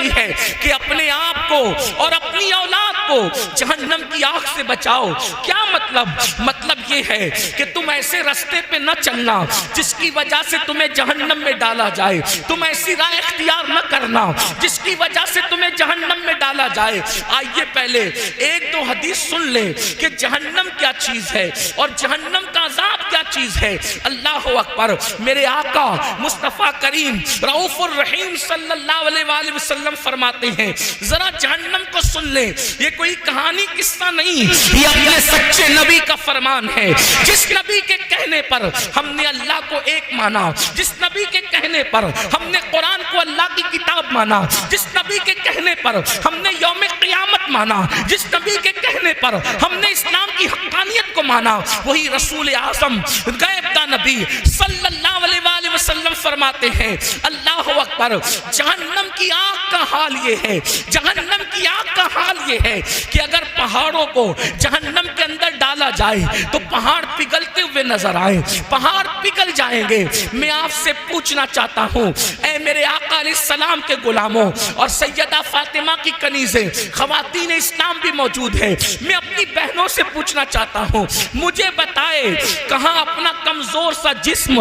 رہی ہے کہ اپنے آپ کو اور اپنی اولاد کو جہنم کی آگ سے بچاؤ۔ کیا مطلب یہ ہے کہ تم ایسے راستے پہ نہ چلنا جس کی وجہ سے تمہیں جہنم میں ڈالا جائے، تم ایسی راہ اختیار نہ کرنا جس کی وجہ سے تمہیں جہنم میں ڈالا جائے۔ آئیے پہلے ایک دو حدیث سن لیں کہ جہنم کیا چیز ہے اور جہنم کا عذاب کیا چیز ہے۔ اللہ اکبر۔ میرے آقا مصطفیٰ کریم رؤوف الرحیم صلی اللہ علیہ وآلہ وسلم فرماتے ہیں ذرا جہنم کو سن لیں، یہ کوئی کہانی قصہ نہیں، یہ اپنے سچے نبی کا فرمان ہے۔ جس نبی کے کہنے پر ہم نے اللہ کو ایک مانا، جس نبی کے کہنے پر ہم نے قرآن کو اللہ کی کتاب مانا، جس نبی کے کہنے پر ہم نے یوم قیامت مانا، جس نبی کے کہنے پر ہم نے اسلام کی حقانیت کو مانا، وہی رسول اعظم غیب دا نبی صلی اللہ علیہ وآلہ وسلم فرماتے ہیں اللہ اکبر، جہنم کی آگ کا حال یہ ہے، جہنم کی آگ کا حال یہ ہے کہ اگر پہاڑوں کو جہنم کے اندر ڈالا جائے تو پہاڑ پگھلتے ہوئے نظر آئے، پہاڑ پگھل جائیں گے۔ میں آپ سے پوچھنا چاہتا ہوں اے میرے آقا علیہ السلام کے غلاموں اور سیدہ فاطمہ کی کنیزیں، خواتین اسلام بھی موجود ہیں، میں اپنی بہنوں سے پوچھنا چاہتا ہوں مجھے بتائے کہاں اپنا کمزور سا جسم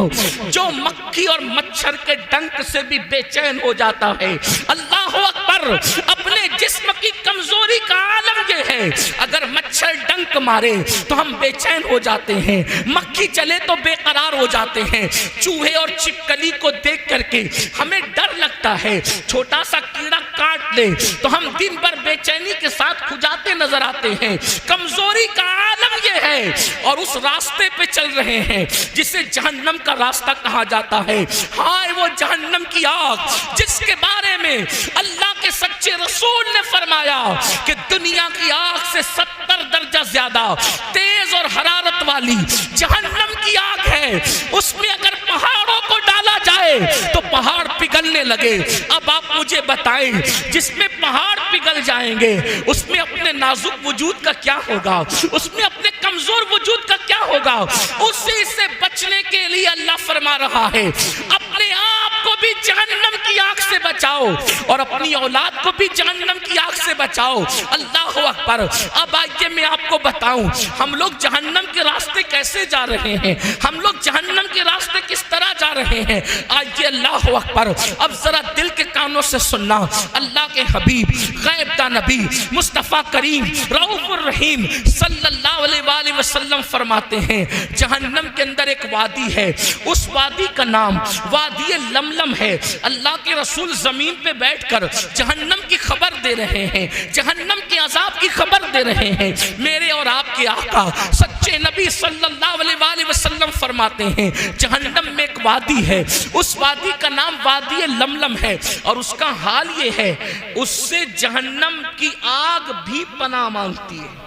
جو مکھی اور مچھر کے ڈنک سے بھی بے چین ہو جاتا ہے، اللہ اکبر، اپنے جسم کی کمزوری کا عالم یہ ہے اگر مچھر ڈنک مارے تو ہم بے چین ہو جاتے ہیں، مکھی چلے تو بے قرار ہو جاتے ہیں، چوہے اور چھپکلی کو دیکھ کر کے ہمیں ڈر لگتا ہے، چھوٹا سا کیڑا کاٹ لے تو ہم دن بھر بے چینی کے ساتھ کھجاتے نظر آتے ہیں۔ کمزوری کا عالم یہ ہے اور اس راستے پہ چل رہے ہیں جسے جہنم کا راستہ کہا جاتا ہے۔ ہائے وہ جہنم کی آگ جس کے بارے میں اللہ کے سچے رسول نے فرمایا کہ دنیا کی آگ سے 70 درجہ زیادہ تیز اور حرارت والی جہنم کی آگ ہے، اس میں اگر پہاڑوں کو ڈالا جائے تو پہاڑ پگھلنے لگے۔ اب آپ مجھے بتائیں جس میں پہاڑ پگھل جائیں گے اس میں اپنے نازک وجود کا کیا ہوگا، اس میں اپنے کمزور وجود کا کیا ہوگا؟ اسی سے بچنے کے لیے اللہ فرما رہا ہے اپنے آپ کو بھی جہنم کی آگ سے بچاؤ اور اپنی اولاد کو بھی جہنم کی آگ سے بچاؤ۔ اللہ اکبر۔ اب آئیے میں آپ کو بتاؤں ہم لوگ جہنم کے راستے کیسے جا رہے ہیں، ہم لوگ جہنم کے راستے کس طرح جا رہے ہیں۔ آئیے اللہ اکبر، اب ذرا دل کے کانوں سے سننا، اللہ کے حبیب غیب دا نبی مصطفیٰ کریم رؤوف الرحیم صلی اللہ علیہ وآلہ وسلم فرماتے ہیں جہنم کے اندر ایک وادی ہے، اس وادی کا نام وادی لملم ہے۔ اللہ کے رسول زمین پہ بیٹھ کر جہنم کی خبر دے رہے ہیں، جہنم کے عذاب کی خبر دے رہے ہیں۔ میرے اور آپ کے آقا سچے نبی صلی اللہ علیہ وآلہ وسلم فرماتے ہیں جہنم میں ایک وادی ہے، اس وادی کا نام وادی لملم ہے اور اس کا حال یہ ہے اس سے جہنم کی آگ بھی پناہ مانگتی ہے،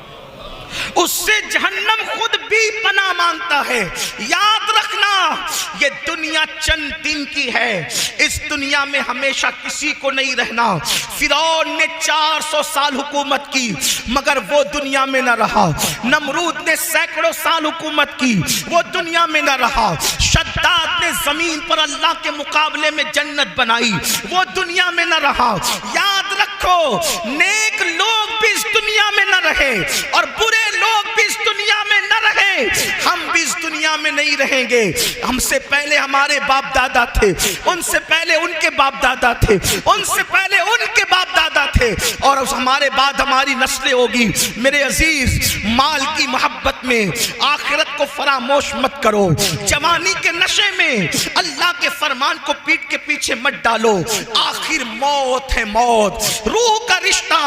اس سے جہنم خود بھی پناہ مانگتا ہے۔ یاد رکھنا یہ دنیا چند دن کی ہے، اس دنیا میں ہمیشہ کسی کو نہیں رہنا۔ فرعون نے 400 سال حکومت کی مگر وہ دنیا میں نہ رہا، نمرود نے سینکڑوں سال حکومت کی وہ دنیا میں نہ رہا، شداد نے زمین پر اللہ کے مقابلے میں جنت بنائی وہ دنیا میں نہ رہا۔ یاد رکھو نیک لوگ بھی اس دنیا میں نہ رہے اور برے لوگ بھی اس دنیا میں نہ رہے، ہم بھی اس دنیا میں نہیں رہیں گے۔ ہم سے پہلے ہمارے باپ دادا تھے، ان سے پہلے ان کے باپ دادا تھے، ان سے پہلے ان کے باپ دادا تھے اور ہمارے بعد ہماری نسلیں ہوگی۔ میرے عزیز مال کی محبت میں آخرت کو فراموش مت کرو، جوانی کے نشے میں اللہ کے فرمان کو پیٹ کے پیچھے مت ڈالو، آخر موت ہے موت، روح کا رشتہ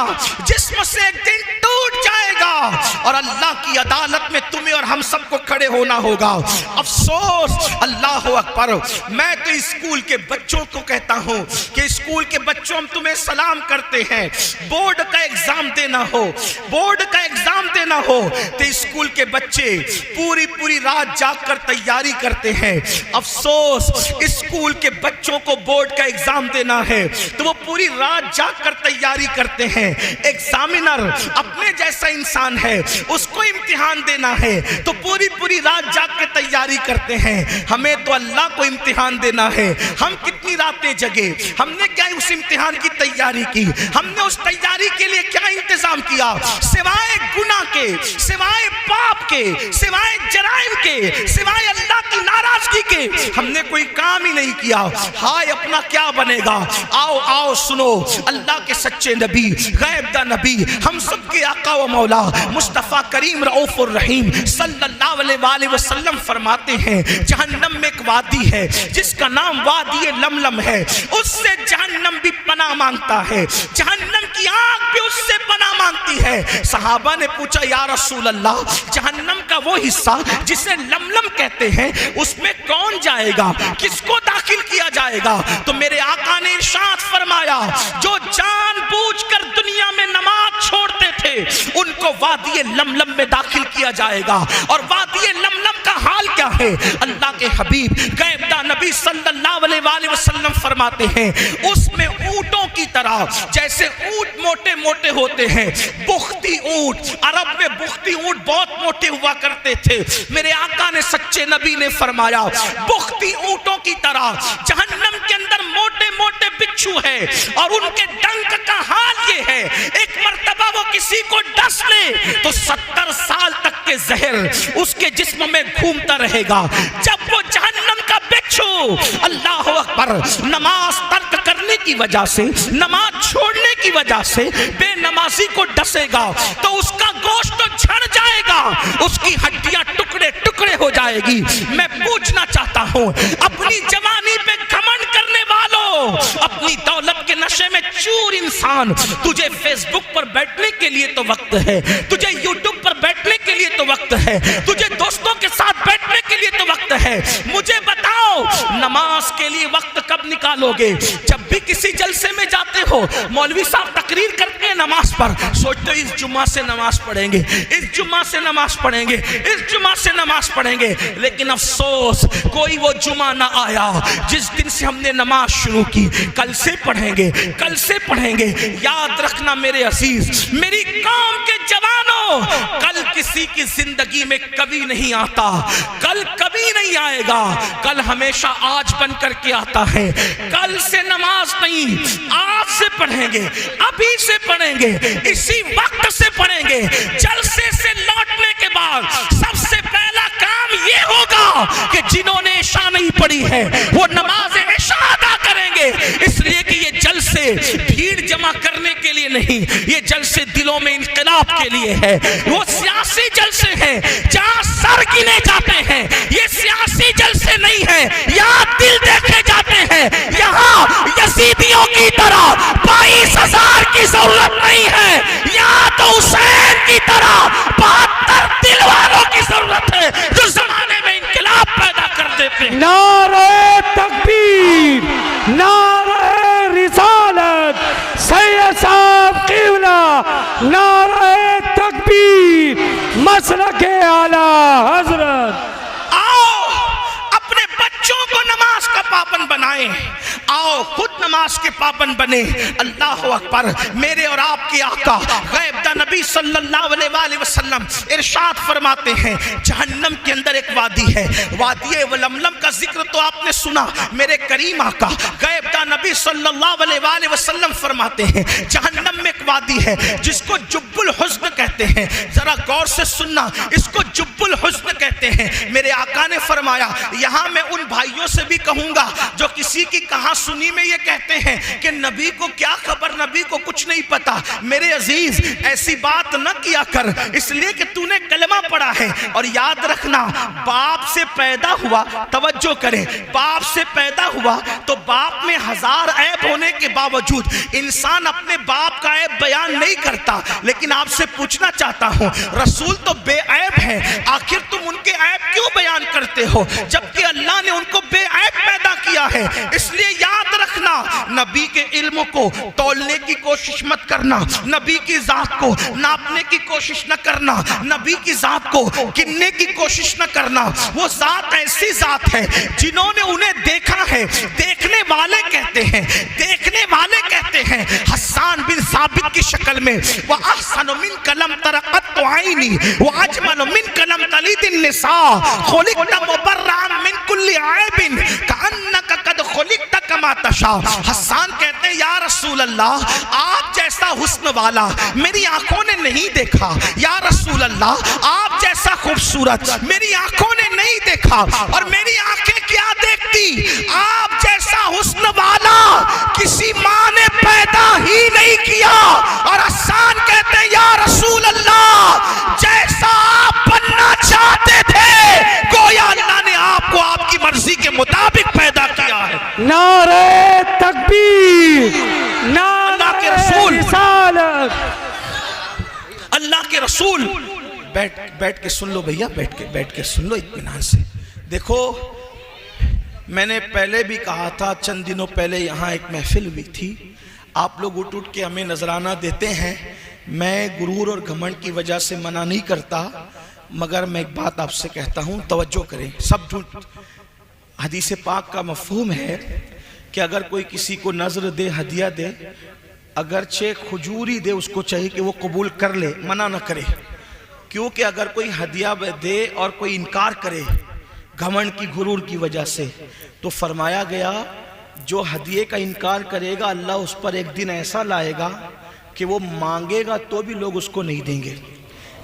جسم سے ایک دن ٹوٹ جائے گا اور اللہ کی عدالت میں تمہیں اور ہم سب کو کھڑے ہونا ہوگا۔ افسوس، اللہ اکبر، میں تو اسکول کے بچوں کو کہتا ہوں کہ اسکول کے بچوں ہم تمہیں سلام کرتے ہیں، بورڈ کا ایگزام دینا ہو، بورڈ کا ایگزام دینا ہو تو اسکول کے بچے پوری رات جاگ کر تیاری کرتے ہیں۔ افسوس، اسکول کے بچوں کو بورڈ کا ایگزام دینا ہے تو وہ پوری رات جاگ کر تیاری کرتے ہیں۔ ایگزامینر اپنے جیسا انسان ہے اس کو امتحان دینا ہے تو پوری پوری رات جاگ کے تیاری کرتے ہیں. ہمیں تو اللہ کو امتحان دینا ہے. ہم کتنی راتیں جگے, ہم نے کیا اس امتحان کی تیاری کی, ہم نے اس تیاری کے لیے کیا انتظام کیا, سوائے گناہ کے, سوائے پاپ کے, سوائے جرائم کے, سوائے اللہ کی ناراضگی کے ہم نے کوئی کام ہی نہیں کیا. ہائے اپنا کیا بنے گا. آؤ آؤ سنو, اللہ کے سچے نبی, غیب دا نبی, ہم سب کے آقا و مولا مصطفیٰ کریم رؤوف الرحیم صلی اللہ علیہ وآلہ وسلم فرماتے ہیں جہنم میں ایک وادی ہے جس کا نام وادی لملم ہے, اس سے جہنم بھی پناہ مانگتا ہے, جہنم کی آگ بھی اس سے پناہ مانگتی ہے. صحابہ نے پوچھا یا رسول اللہ جہنم کا وہ حصہ جسے لملم کہتے ہیں اس میں کون جائے گا, کس کو داخل کیا جائے گا؟ تو میرے آقا نے ارشاد فرمایا جو جان بوجھ کر دنیا میں نماز چھوڑتے تھے ان کو وادی لملم میں داخل کیا جائے گا. اور وادی لملم کا حال کیا ہے؟ اللہ کے حبیب غیب دا نبی صلی اللہ علیہ وآلہ وسلم فرماتے ہیں اس میں اونٹوں کی طرح, جیسے اونٹ موٹے موٹے ہوتے ہیں, بختی اونٹ, عرب میں بختی اونٹ بہت موٹے ہوا کرتے تھے. میرے آقا نے سچے نبی نے فرمایا بختی اونٹوں کی طرح جہنم کے اندر موٹے موٹے بچھو ہے, اور ان کے ڈنک کا حال یہ ہے ایک مرتبہ وہ کسی کو ڈس لے تو 70 سال تک کے زہر اس کے جسم میں گھومتا رہے گا. جب وہ جہنم کا بچھو اللہ اکبر نماز ترک کرنے کی وجہ سے, نماز چھوڑنے کی وجہ سے بے نمازی کو ڈسے گا تو اس کا گوشت تو جھڑ جائے گا, اس کی ہڈیاں ٹکڑے ٹکڑے ہو جائے گی. میں پوچھنا چاہتا ہوں اپنی جوانی پہ گھمنڈ کرنے والوں, اپنی دولت کے نشے میں چور انسان, تجھے فیس بک پر بیٹھنے کے لیے تو وقت ہے, تجھے یوٹیوب پر بیٹھنے کے لیے تو وقت ہے, تجھے دوستوں کے ساتھ بیٹھنے کے لیے تو وقت ہے, مجھے بتاؤ نماز کے لیے وقت کب نکالو گے؟ جب بھی کسی جلسے میں جاتے ہو مولوی صاحب تقریر کرتے ہیں نماز پر, سوچتے ہو اس جمعہ سے نماز پڑھیں گے, اس جمعہ سے نماز پڑھیں گے, اس جمعہ سے نماز پڑھیں گے, لیکن افسوس کوئی وہ جمعہ نہ آیا جس دن سے ہم نے نماز شروع کی. کل سے پڑھیں گے, کل سے پڑھیں گے. یاد رکھنا میرے عزیز, میری قوم کے جوانوں, کل کسی کی زندگی میں کبھی نہیں آتا, کل کبھی نہیں آئے گا, کل ہمیشہ آج بن کر کے آتا ہے. کل سے نماز نہیں, آج سے پڑھیں گے, ابھی سے پڑھیں گے, اسی وقت سے پڑھیں گے. جلسے سے لوٹنے کے بعد سب سے پہلا کام یہ ہوگا کہ جنہوں نے عشاء نہیں پڑھی ہے وہ نماز عشاء ادا کریں گے. اس لیے کہ یہ جلسے بھیڑ جمع کرنے کے لیے نہیں, یہ جلسے دلوں میں انقلاب کے لیے ہے. وہ سیاسی جلسے ہیں جہاں سر گنے جاتے ہیں, یہ سیاسی جلسے نہیں ہیں یہاں دل دیکھے جاتے ہیں. یہاں یزیدیوں کی طرح 22,000 کی ضرورت نہیں ہے, یہاں تو حسین کی طرح 72 دل والوں کی ضرورت ہے جو زمانے میں انقلاب پیدا کر دیتے ہیں. نعرہ تکبیر, نعرہ رسالت, سید صاحب قبلہ, نعرہ تکبیر, مسلک اعلیٰ حضرت. آؤ اپنے بچوں کو نماز کا پابند بنائیں, آؤ خود نماز کے پابند بنے. اللہ اکبر. میرے اور آپ کے آقا غیب دا نبی صلی اللہ علیہ وآلہ وسلم ارشاد فرماتے ہیں جہنم کے اندر ایک وادی ہے, وادی ولملم کا ذکر تو آپ نے سنا. میرے کریم آقا غیب دا نبی صلی اللہ علیہ وآلہ وسلم فرماتے ہیں جہنم میں ایک وادی ہے جس کو جب الحزن کہتے ہیں. ذرا غور سے سننا, اس کو جب الحزن کہتے ہیں. میرے آقا نے فرمایا یہاں میں ان بھائیوں سے بھی کہوں گا جو کسی کی کہاں سنی میں یہ کہتے ہیں کہ نبی کو کیا خبر, نبی کو کچھ نہیں پتا. میرے عزیز ایسی بات نہ کیا کر, اس لیے کہ تو نے کلمہ پڑھا ہے. اور یاد رکھنا باپ سے پیدا ہوا, توجہ کریں, باپ سے پیدا ہوا تو باپ میں 1000 عیب ہونے کے باوجود انسان اپنے باپ کا عیب بیان نہیں کرتا. لیکن آپ سے پوچھنا چاہتا ہوں رسول تو بے عیب ہیں, آخر تم ان کے عیب کیوں بیان کرتے ہو جبکہ اللہ نے ان کو بے عیب پیدا کیا ہے؟ اس لیے یاد رکھنا نبی کے علم کو تولنے کی کوشش مت کرنا, نبی کی ذات کو ناپنے کی کوشش نہ کرنا, نبی کی ذات کو گننے کی کوشش نہ کرنا. وہ ذات ایسی ذات ہے جنہوں نے انہیں دیکھا ہے, دیکھنے والے کہتے ہیں, دیکھنے والے کہتے ہیں حسان بن ثابت کی شکل میں وَأَحْسَنُ مِنْكَ لَمْ تَرَ قَطُّ عَيْنِي وَأَجْمَلُ مِنْكَ لَمْ تَلِدِ النِّسَاءُ خُلِقْتَ مُبَرَّأً مِنْ كُلِّ عَيْبٍ كَأَنَّكَ قَدْ خُلِقْتَ كَمَا تَشَاءُ۔ حسان کہتے ہیں یا رسول اللہ آپ جیسا حسن والا میری آنکھوں نے نہیں دیکھا، یا رسول اللہ آپ جیسا خوبصورت میری آنکھوں نے نہیں دیکھا، اور میری آنکھیں کیا دیکھتی، آپ جیسا حسن والا کسی ماں نے پیدا ہی نہیں کیا۔ اور حسان کہتے ہیں یا رسول اللہ جیسا آپ بننا چاہتے تھے گویا اللہ نے آپ کو آپ کی مرضی کے مطابق پیدا کیا ہے۔ نعرہ تکبیر، اللہ کے نعرہ رسول، رسالت۔ اللہ کے رسول، بیٹھ کے سن لو بھیا، بیٹھ کے سن لو اطمینان سے۔ دیکھو میں نے پہلے بھی کہا تھا، چند دنوں پہلے یہاں ایک محفل ہوئی تھی، آپ لوگ اٹھ کے ہمیں نذرانہ دیتے ہیں، میں غرور اور گھمنڈ کی وجہ سے منع نہیں کرتا، مگر میں ایک بات آپ سے کہتا ہوں، توجہ کریں سب۔ حدیث پاک کا مفہوم ہے کہ اگر کوئی کسی کو نذر دے، ہدیہ دے، اگرچہ کھجوری دے، اس کو چاہیے کہ وہ قبول کر لے، منع نہ کرے، کیونکہ اگر کوئی ہدیہ دے اور کوئی انکار کرے گھمنڈ کی، غرور کی وجہ سے، تو فرمایا گیا جو ہدیے کا انکار کرے گا اللہ اس پر ایک دن ایسا لائے گا کہ وہ مانگے گا تو بھی لوگ اس کو نہیں دیں گے۔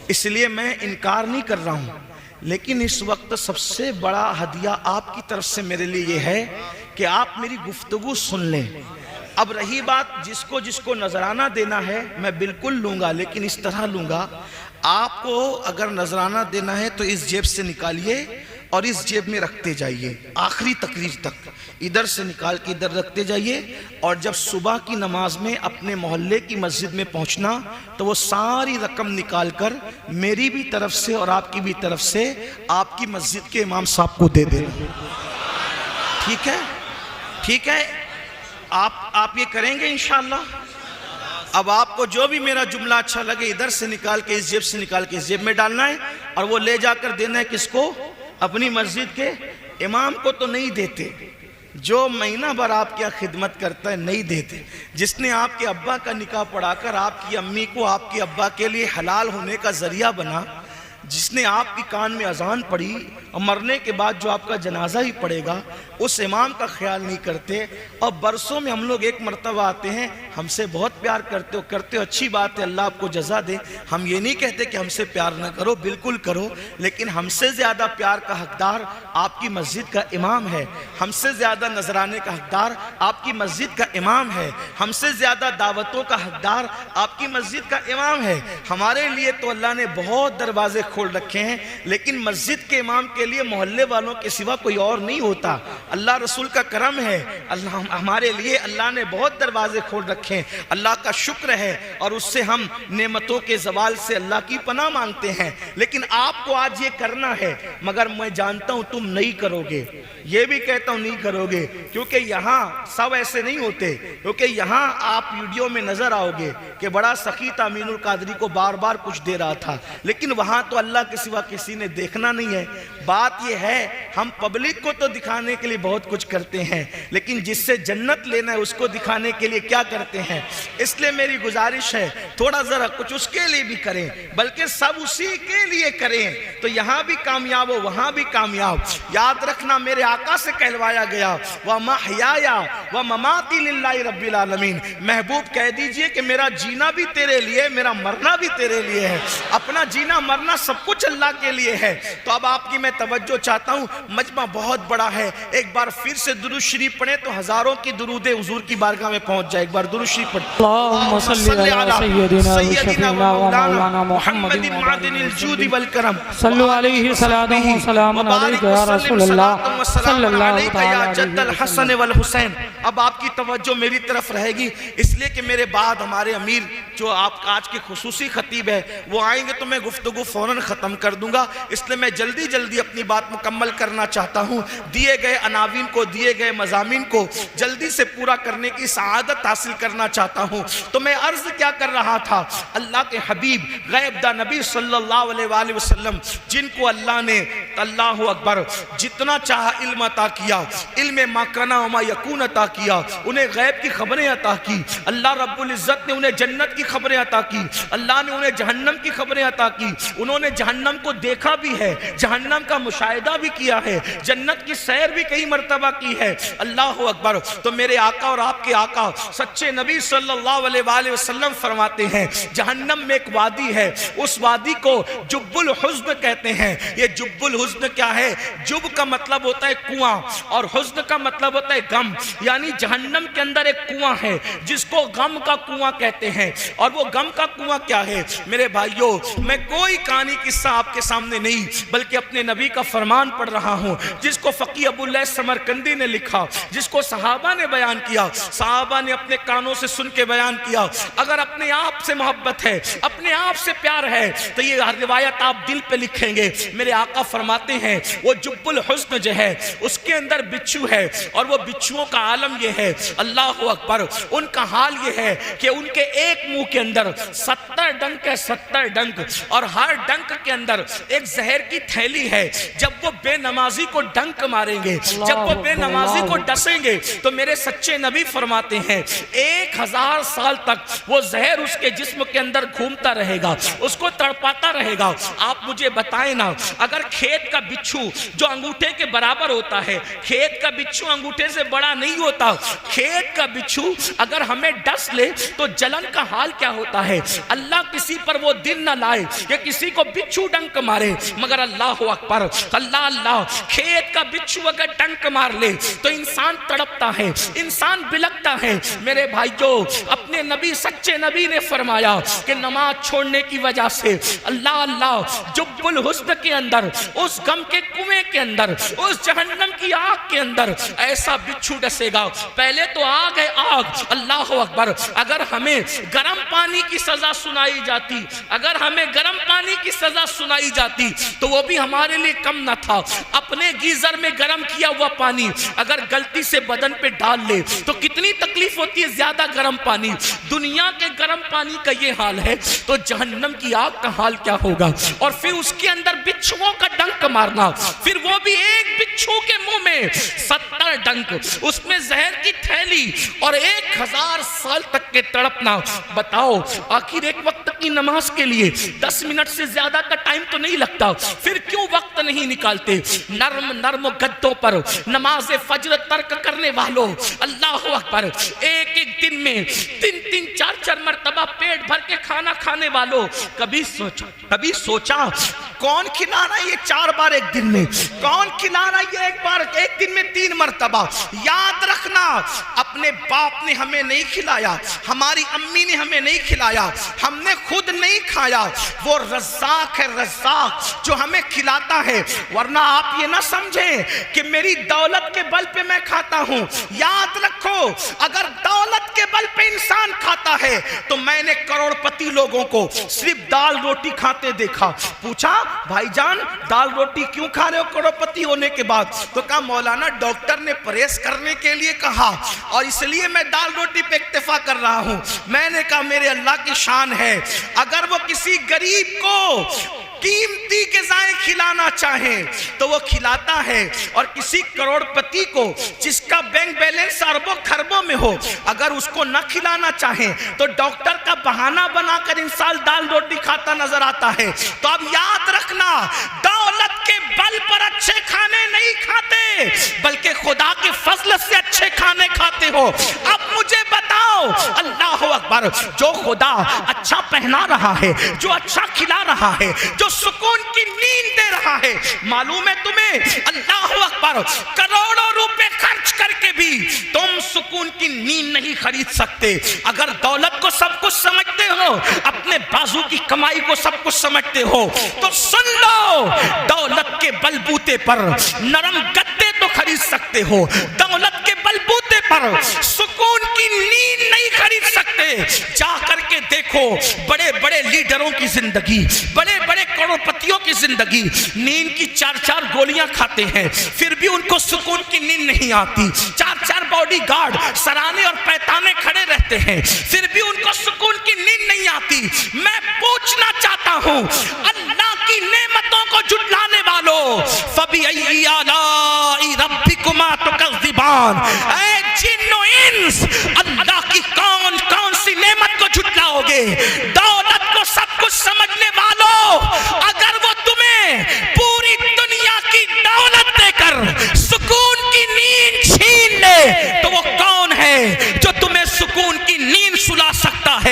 اس لیے میں انکار نہیں کر رہا ہوں، لیکن اس وقت سب سے بڑا ہدیہ آپ کی طرف سے میرے لیے یہ ہے کہ آپ میری گفتگو سن لیں۔ اب رہی بات جس کو نذرانہ دینا ہے میں بالکل لوں گا، لیکن اس طرح لوں گا، آپ کو اگر نذرانہ دینا ہے تو اس جیب سے نکالیے اور اس جیب میں رکھتے جائیے آخری تقریر تک، ادھر سے نکال کے ادھر رکھتے جائیے، اور جب صبح کی نماز میں اپنے محلے کی مسجد میں پہنچنا تو وہ ساری رقم نکال کر میری بھی طرف سے اور آپ کی بھی طرف سے آپ کی مسجد کے امام صاحب کو دے دینا۔ ٹھیک ہے؟ ٹھیک ہے؟ آپ یہ کریں گے انشاءاللہ؟ اب آپ کو جو بھی میرا جملہ اچھا لگے ادھر سے نکال کے اس جیب سے نکال کے اس جیب میں ڈالنا ہے، اور وہ لے جا کر دینا ہے کس کو؟ اپنی مسجد کے امام کو تو نہیں دیتے، جو مہینہ بھر آپ کیا خدمت کرتا ہے نہیں دیتے، جس نے آپ کے ابا کا نکاح پڑھا کر آپ کی امی کو آپ کے ابا کے لیے حلال ہونے کا ذریعہ بنا، جس نے آپ کی کان میں اذان پڑھی اور مرنے کے بعد جو آپ کا جنازہ ہی پڑے گا اس امام کا خیال نہیں کرتے، اور برسوں میں ہم لوگ ایک مرتبہ آتے ہیں، ہم سے بہت پیار کرتے ہو اچھی بات ہے، اللہ آپ کو جزا دے، ہم یہ نہیں کہتے کہ ہم سے پیار نہ کرو، بالکل کرو، لیکن ہم سے زیادہ پیار کا حقدار آپ کی مسجد کا امام ہے، ہم سے زیادہ نذرانے کا حقدار آپ کی مسجد کا امام ہے، ہم سے زیادہ دعوتوں کا حقدار آپ کی مسجد کا امام ہے۔ ہمارے لیے تو اللہ نے بہت دروازے کھول رکھے ہیں، لیکن مسجد کے امام کے لیے محلے والوں کے سوا کوئی اور نہیں ہوتا۔ اللہ رسول کا کرم ہے، ہمارے لیے اللہ نے بہت دروازے کھول رکھے ہیں، اللہ کا شکر ہے، اور اس سے ہم نعمتوں کے زوال سے اللہ کی پناہ مانگتے ہیں۔ لیکن آپ کو آج یہ کرنا ہے، مگر میں جانتا ہوں تم نہیں کرو گے، یہ بھی کہتا ہوں نہیں کرو گے، کیونکہ یہاں سب ایسے نہیں ہوتے، کیونکہ یہاں آپ ویڈیو میں نظر آؤ گے کہ بڑا سخی تھا، امین القادری کو بار بار کچھ دے رہا تھا، لیکن وہاں تو اللہ کے سوا کسی نے دیکھنا نہیں ہے۔ بات یہ ہے ہم پبلک کو تو دکھانے کے لیے بہت کچھ کرتے ہیں، لیکن جس سے جنت لینا ہے اس کو دکھانے کے لیے کیا کرتے ہیں؟ اس لیے میری گزارش ہے تھوڑا ذرا کچھ اس کے لیے بھی کریں، بلکہ سب اسی کے لیے کریں، تو یہاں بھی کامیاب ہو وہاں بھی کامیاب۔ یاد رکھنا میرے آقا سے کہلوایا گیا وَمَحْيَايَ وَمَمَاتِي لِلَّهِ رَبِّ الْعَالَمِينَ، محبوب کہہ دیجئے کہ میرا جینا بھی تیرے لیے، میرا مرنا بھی تیرے لیے ہے، اپنا جینا مرنا سب کچھ اللہ کے لیے ہے۔ تو اب آپ کی میں توجہ چاہتا ہوں، مجمع بہت بڑا ہے، ایک بار پھر سے درود شریف پڑھیں تو ہزاروں کی درود حضور کی بارگاہ میں پہنچ جائے۔ ایک بار درود شریف پڑھیں۔ اللہم صلی علی سیدنا و شفیعنا و مولانا محمد معدن الجود والکرم، صلو علیہ صلاۃ و سلام علیکہ یا رسول اللہ صلی اللہ یا جد الحسن والحسین۔ اب آپ کی توجہ میری طرف رہے گی، اس لیے کہ میرے بعد ہمارے امیر جو آپ آج کے خصوصی خطیب ہے وہ آئیں گے تو میں گفتگو فوراً ختم کر دوں گا، اس لیے میں جلدی جلدی اپنی بات مکمل کرنا چاہتا ہوں۔ دیے گئے عناوین کو، دیے گئے مضامین کو جلدی سے پورا کرنے کی سعادت حاصل کرنا چاہتا ہوں۔ تو میں عرض کیا کر رہا تھا، اللہ کے حبیب غیب دا نبی صلی اللہ علیہ وآلہ وسلم جن کو اللہ نے اللہ اکبر جتنا چاہا علم عطا کیا، علم ما کنا و ما یکون عطا کیا، انہیں غیب کی خبریں عطا کی، اللہ رب العزت نے انہیں جنت کی خبریں عطا کی، اللہ نے انہیں جہنم کی خبریں عطا کی، انہوں نے جہنم کو دیکھا بھی ہے، جہنم کا مشاہدہ بھی کیا ہے، جنت کی سیر بھی کئی مرتبہ کی ہے، اللہ اکبر۔ تو میرے آقا اور آپ کے آقا سچے نبی صلی اللہ علیہ وآلہ وسلم فرماتے ہیں جہنم میں ایک وادی ہے، اس وادی کو جب الحزن کہتے ہیں۔ یہ جب الحزن کیا ہے؟ جب کا مطلب ہوتا ہے کنواں اور حزن کا مطلب ہوتا ہے غم، یعنی جہنم کے اندر ایک کنواں ہے جس کو غم کا کنواں کہتے ہیں۔ اور وہ غم کا کنواں کیا ہے میرے بھائیوں؟ میں کوئی کہانی قصہ آپ کے سامنے نہیں بلکہ اپنے نبی کا فرمان پڑھ رہا ہوں، جس کو فقیہ ابو اللہ سمرقندی نے لکھا، جس کو صحابہ نے بیان کیا، صحابہ نے اپنے کانوں سے سن کے بیان کیا۔ اگر اپنے آپ سے محبت ہے، اپنے آپ سے پیار ہے تو یہ روایت آپ دل پہ لکھیں گے۔ میرے آقا فرماتے ہیں وہ جب الحزن جو ہے اس کے اندر بچھو ہے، اور وہ بچھوؤں کا عالم یہ ہے، اللہ اکبر، ان کا حال یہ ہے کہ ان کے ایک منہ کے اندر 70 ڈنک ہے، 70 ڈنک، اور ہر ڈنک کے اندر ایک زہر کی تھیلی ہے۔ جب وہ بے نمازی کو ڈنک ماریں گے، جب وہ بے نمازی کو ڈسیں گے تو میرے سچے نبی فرماتے ہیں 1000 سال تک وہ زہر اس کے جسم کے اندر گھومتا رہے گا، اس کو تڑپاتا رہے گا۔ آپ مجھے بتائیں نا، اگر کھیت کا بچھو جو انگوٹھے کے برابر ہوتا ہے، کھیت کا بچھو انگوٹھے سے بڑا نہیں ہوتا، کھیت کا بچھو اگر ہمیں ڈس لے تو جلن کا حال کیا ہوتا ہے؟ اللہ کسی پر وہ دن نہ لائے کہ کسی کو بچھو ڈنک مارے، مگر اللہ اکبر، اللہ کھیت کا بچھو اگر ڈنک مار لے تو انسان تڑپتا ہے، انسان بلکتا ہے۔ میرے بھائیوں، اپنے نبی سچے نبی نے فرمایا کہ نماز چھوڑنے کی وجہ سے اللہ جب الحزن کے اندر، اس غم کے کنویں کے اندر، اس جہنم کی آگ کے اندر ایسا بچھو ڈسے گا۔ پہلے تو آگ ہے، آگ، اللہ اکبر۔ اگر ہمیں گرم پانی کی سزا سنائی جاتی، اگر ہمیں گرم پانی کی سزا سنائی جاتی تو وہ بھی ہمارے لیے کم نہ تھا۔ اپنے گیزر میں گرم کیا ہوا پانی اگر غلطی سے بدن پہ ڈال لے تو کتنی تکلیف ہوتی ہے، زیادہ گرم پانی۔ دنیا کے گرم پانی کا یہ حال ہے تو جہنم کی آگ کا حال کیا ہوگا؟ اور پھر اس کے اندر بچھوؤں کا ڈنک مارنا، پھر وہ بھی ایک بچھو کے منہ میں 70 ڈنک، اس میں زہر کی تھیلی، اور 1000 سال تک کے تڑپنا۔ بتاؤ، آخر ایک وقت کی نماز کے لیے 10 منٹ سے زیادہ کا ٹائم تو نہیں لگتا، پھر کیوں وقت نہیں نکالتے؟ نرم گدوں پر نماز فجر ترک کرنے والوں، اللہ اکبر، ایک دن میں 3 4 مرتبہ پیٹ بھر کے کھانا کھانے والوں، کبھی سوچا کون کھلانا یہ 4 بار ایک دن میں؟ کون کھلانا یہ ایک دن میں 3 مرتبہ؟ یاد رکھنا، اپنے باپ نے ہمیں نہیں کھلایا، ہماری امی نے ہمیں نہیں کھلایا، ہم نے خود نہیں کھایا، وہ رزاق ہے، رزاق جو ہمیں کھلاتا ہے۔ ورنہ آپ یہ نہ سمجھیں کہ میری دولت کے بل پہ میں کھاتا ہوں۔ یاد رکھو، اگر دولت کے بل پہ انسان کھاتا ہے تو میں نے کروڑ پتی لوگوں کو صرف دال روٹی کھاتے دیکھا۔ پوچھا بھائی جان دال روٹی کیوں کھا رہے ہو کروڑ پتی ہونے کے بعد؟ تو کہا مولانا ڈاکٹر نے پرہیز کرنے کے لیے کہا اور اس لیے میں دال روٹی پہ اکتفا کر رہا ہوں۔ میں نے کہا میرے اللہ کی شان ہے، اگر وہ کسی غریب کو قیمتی غذائیں کھلانا چاہے تو وہ کھلاتا ہے، اور کسی کروڑ پتی کو جس کا بینک بیلنس اربوں خربوں میں ہو اگر اس کو نہ کھلانا چاہے تو ڈاکٹر کا بہانہ بنا کر انسان دال روٹی کھاتا نظر آتا ہے۔ تو اب یاد رکھنا، دولت کے بل پر اچھے کھانے نہیں کھاتے بلکہ خدا کے فضل سے اچھے کھانے کھاتے ہو۔ اب مجھے بتاؤ، اللہ اکبر، جو خدا اچھا پہنا رہا ہے، جو اچھا کھلا رہا ہے، جو سکون کی نیند دے رہا ہے، معلوم ہے تمہیں اللہ اکبر کروڑوں روپے خرچ کر کے بھی تم سکون کی نیند نہیں خرید سکتے۔ اگر دولت کو سب کچھ سمجھتے ہو، اپنے بازو کی کمائی کو سب کچھ سمجھتے ہو تو سن لو، دولت کے بلبوتے پر نرم گدے تو خرید سکتے ہو، دولت کے بلبوتے پر سکون کی نیند نہیں خرید سکتے۔ جا کر کے دیکھو بڑے بڑے لیڈروں کی زندگی، بڑے بڑے کروڑ پتیوں کی زندگی، نیند کی 4 گولیاں کھاتے ہیں پھر بھی ان کو سکون کی نیند نہیں آتی، 4 باڈی گارڈ سرانے اور پیتانے کھڑے رہتے ہیں پھر بھی ان کو سکون کی نیند نہیں آتی۔ میں پوچھنا چاہتا ہوں، اللہ کی نعمتوں کو جھٹلانے والوں، فَبِأَيِّ آلَاءِ رَبِّكُمَا تُكَذِّبَانِ، اے جن و انس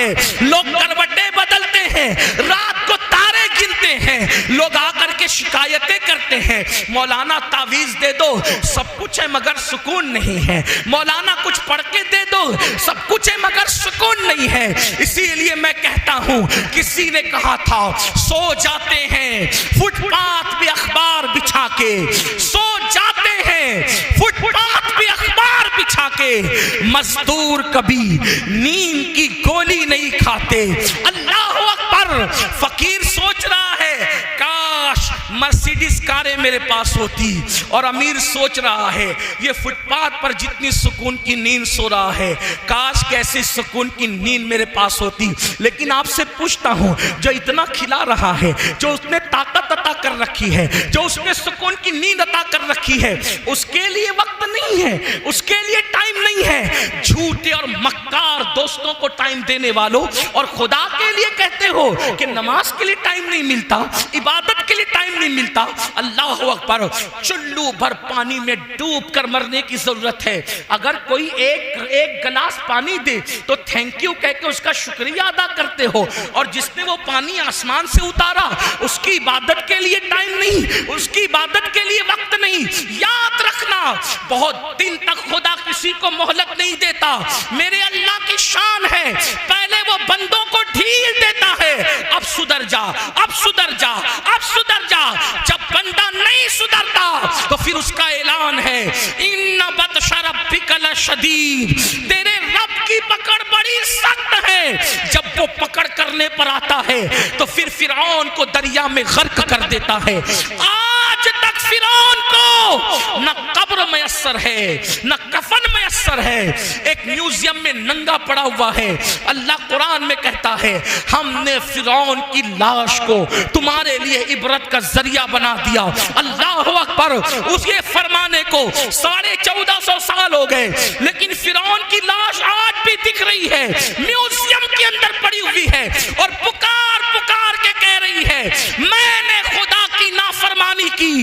ہے، لوگ کروٹیں بدلتے ہیں، رات کو تارے گنتے ہیں، لوگ آ کر کے شکایتیں کرتے ہیں، مولانا تعویذ دے دو، سب کچھ ہے مگر سکون نہیں ہے، مولانا کچھ پڑھ کے دے دو، سب کچھ ہے مگر سکون نہیں ہے۔ اسی لیے میں کہتا ہوں، کسی نے کہا تھا سو جاتے ہیں فٹ پاتھ پہ اخبار بچھا کے، سو جاتے ہیں فٹ پاتھ پہ اخبار بچھا کے، مزدور کبھی نیند کی گولی نہیں کھاتے۔ اللہ اکبر۔ فقیر سوچ رہا ہے کاش مرسیڈیز کاریں میرے پاس ہوتی، اور امیر سوچ رہا ہے یہ فٹ پاتھ پر جتنی سکون کی نیند سو رہا ہے، کاش کیسی سکون کی نیند میرے پاس ہوتی۔ لیکن آپ سے پوچھتا ہوں، جو اتنا کھلا رہا ہے، جو اس نے طاقت عطا کر رکھی ہے، جو اس نے سکون کی نیند عطا کر رکھی ہے، اس کے لیے وقت نہیں ہے، اس کے لیے ٹائم نہیں ہے۔ جھوٹے اور مکار دوستوں کو ٹائم دینے والوں، اور خدا کے لیے کہتے ہو کہ نماز کے لیے ٹائم نہیں ملتا، عبادت کے لیے ٹائم نہیں ملتا۔ اللہ اکبر۔ چلو بھر پانی میں ڈوب کر مرنے کی ضرورت ہے۔ اگر کوئی ایک گلاس پانی دے تو تھینک یو کہہ کے اس کا شکریہ ادا کرتے ہو، اور جس نے وہ پانی آسمان سے اتارا اس کی عبادت کے لیے ٹائم نہیں، اس کی عبادت کے لیے وقت نہیں۔ یاد رکھنا، بہت دن تک خدا کسی کو مہلت نہیں دیتا۔ میرے اللہ کی شان ہے، پہلے وہ بندوں کو ڈھیل دیتا ہے، اب سدھر جا، اب سدھر جا، اب سدھر جا۔ جب بندہ نہیں سدھرتا تو پھر اس کا اعلان ہے ان بطش ربک لشدید، تیرے رب کی پکڑ بڑی سخت ہے۔ جب وہ پکڑ کرنے پر آتا ہے تو پھر فرعون کو دریا میں غرق کر دیتا ہے۔ آج تک فرعون کو نہ قبر میسر ہے، نہ کفن میسر ہے، ایک میوزیم میں ننگا پڑا ہوا ہے۔ اللہ قرآن میں کہتا ہے ہم نے فرعون کی لاش کو تمہارے لیے عبرت کا ذریعہ بنا دیا۔ اللہ اکبر۔ اس یہ فرمانے کو 1450 سال ہو گئے، لیکن فرعون کی لاش آج بھی دکھ رہی ہے، میوزیم کے اندر پڑی ہوئی ہے، اور پکار پکار کے کہہ رہی ہے میں نے خدا کی نافرمانی کی،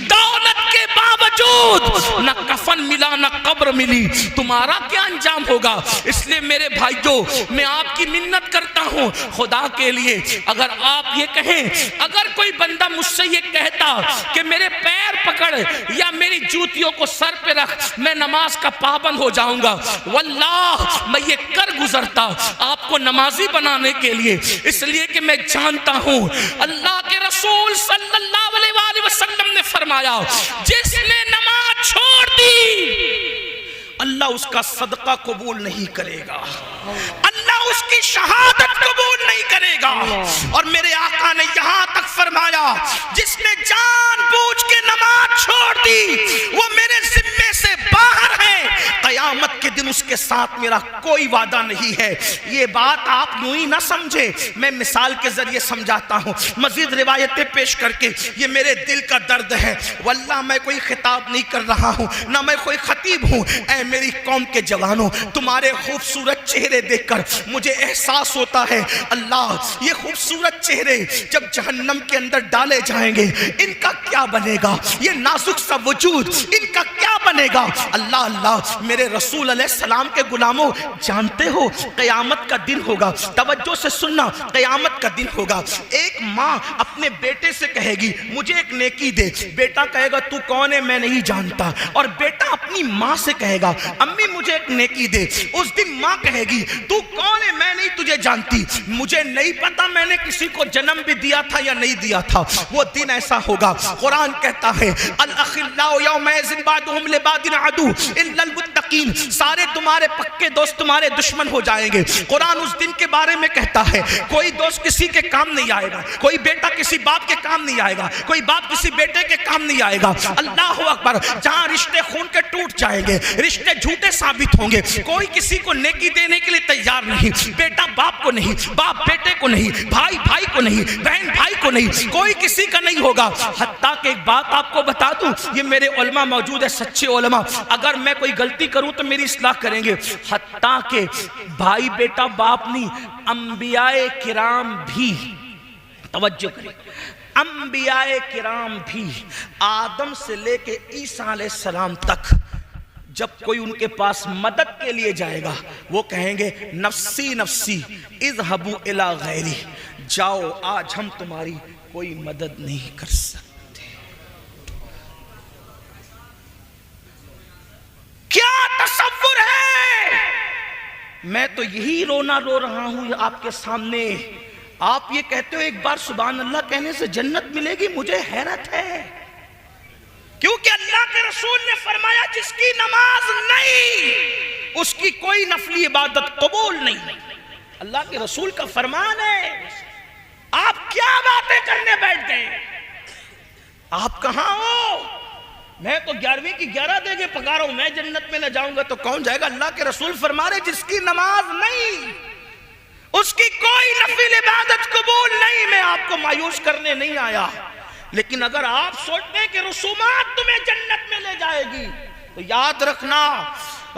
دولت کے باوجود نہ کفن ملا نہ قبر ملی، تمہارا کیا انجام ہوگا؟ اس لیے میرے بھائیوں، میں آپ کی منت کرتا ہوں خدا کے لیے، اگر آپ یہ کہیں، اگر کوئی بندہ مجھ سے یہ کہتا کہ میرے پیر پکڑ یا میری جوتیوں کو سر پہ رکھ، میں نماز کا پابند ہو جاؤں گا، واللہ میں یہ کر گزرتا آپ کو نمازی بنانے کے لیے، اس لیے کہ میں جانتا ہوں اللہ کے رسول صلی اللہ علیہ وآلہ وسلم نے فرمایا جس نے نماز چھوڑ دی اللہ اس کا صدقہ قبول نہیں کرے گا، اللہ اس کی شہادت قبول نہیں کرے گا۔ اور میرے آقا نے یہاں تک فرمایا جس نے جان بوجھ کے نماز چھوڑ دی وہ میرے ذمے سے باہر ہے، قیامت کے دن اس کے ساتھ میرا کوئی وعدہ نہیں ہے۔ یہ بات آپ یوں ہی نہ سمجھے، میں مثال کے ذریعے سمجھاتا ہوں، مزید روایتیں پیش کر کے، یہ میرے دل کا درد ہے، واللہ میں کوئی خطاب نہیں کر رہا ہوں، نہ میں کوئی خطیب ہوں۔ اے میری قوم کے جوانوں، تمہارے خوبصورت چہرے دیکھ کر مجھے احساس ہوتا ہے اللہ یہ خوبصورت چہرے جب جہنم کے اندر ڈالے جائیں گے ان کا کیا بنے گا، یہ نازک سا وجود ان کا کیا بنے گا۔ اللہ اللہ، میرے رسول علیہ السلام کے غلاموں، جانتے ہو قیامت کا دن ہوگا، توجہ سے سننا، قیامت کا دن ہوگا، ایک ماں اپنے بیٹے سے کہے گی مجھے ایک نیکی دے، بیٹا کہے گا تو کون ہے میں نہیں جانتا، اور بیٹا اپنی ماں سے کہے گا امی مجھے ایک نیکی دے، اس دن ماں کہے گی تو کون ہے میں نہیں تجھے جانتی، مجھے نہیں پتا میں نے کسی کو جنم بھی دیا تھا یا نہیں دیا تھا۔ وہ دن ایسا ہوگا، قرآن کہتا ہے الاخلاء یومئذ بعضهم لبعض عدو الا المتقین، سارے تمہارے پکے دوست تمہارے دشمن ہو جائیں گے۔ قرآن اس دن کے بارے میں کہتا ہے کوئی دوست کسی کے کام نہیں آئے گا، کوئی بیٹا کسی باپ کے کام نہیں آئے گا، کوئی باپ کسی بیٹے کے کام نہیں آئے گا۔ اللہ اکبر۔ جہاں رشتے خون کے ٹوٹ جائیں گے، رشتے جھوٹے ثابت ہوں گے، کوئی کسی کو نیکی دینے کے لیے تیار نہیں، بیٹا باپ کو نہیں، باپ بیٹے کو نہیں، بھائی بھائی کو نہیں، بہن بھائی کو نہیں، کوئی کسی کا نہیں ہوگا۔ حتیٰ کہ ایک بات آپ کو بتا دوں، یہ میرے علماء موجود ہے، سچے علماء، اگر میں کوئی غلطی کروں تو میری اصلاح کریں گے، حتیٰ کہ بھائی بیٹا باپ نہیں، انبیاء کرام بھی، توجہ کریں، انبیاء کرام بھی آدم سے لے کے عیسیٰ علیہ السلام تک جب کوئی ان کے پاس مدد کے لیے جائے گا وہ کہیں گے نفسی نفسی اذهبوا الی غیری، جاؤ آج ہم تمہاری کوئی مدد نہیں کر سکتے۔ کیا تصور ہے؟ میں تو یہی رونا رو رہا ہوں آپ کے سامنے۔ آپ یہ کہتے ہو ایک بار سبحان اللہ کہنے سے جنت ملے گی، مجھے حیرت ہے، کیونکہ اللہ کے رسول نے فرمایا جس کی نماز نہیں اس کی کوئی نفلی عبادت قبول نہیں۔ اللہ کے رسول کا فرمان ہے۔ آپ کیا باتیں کرنے بیٹھ گئے؟ آپ کہاں ہو؟ میں تو 11ویں کی 11 دے کے پکا رہا ہوں، میں جنت میں نہ جاؤں گا تو کون جائے گا؟ اللہ کے رسول فرما رہے جس کی نماز نہیں اس کی کوئی نفل عبادت قبول نہیں۔ میں آپ کو مایوس کرنے نہیں آیا، لیکن اگر آپ سوچتے ہیں کہ رسومات تمہیں جنت میں لے جائے گی تو یاد رکھنا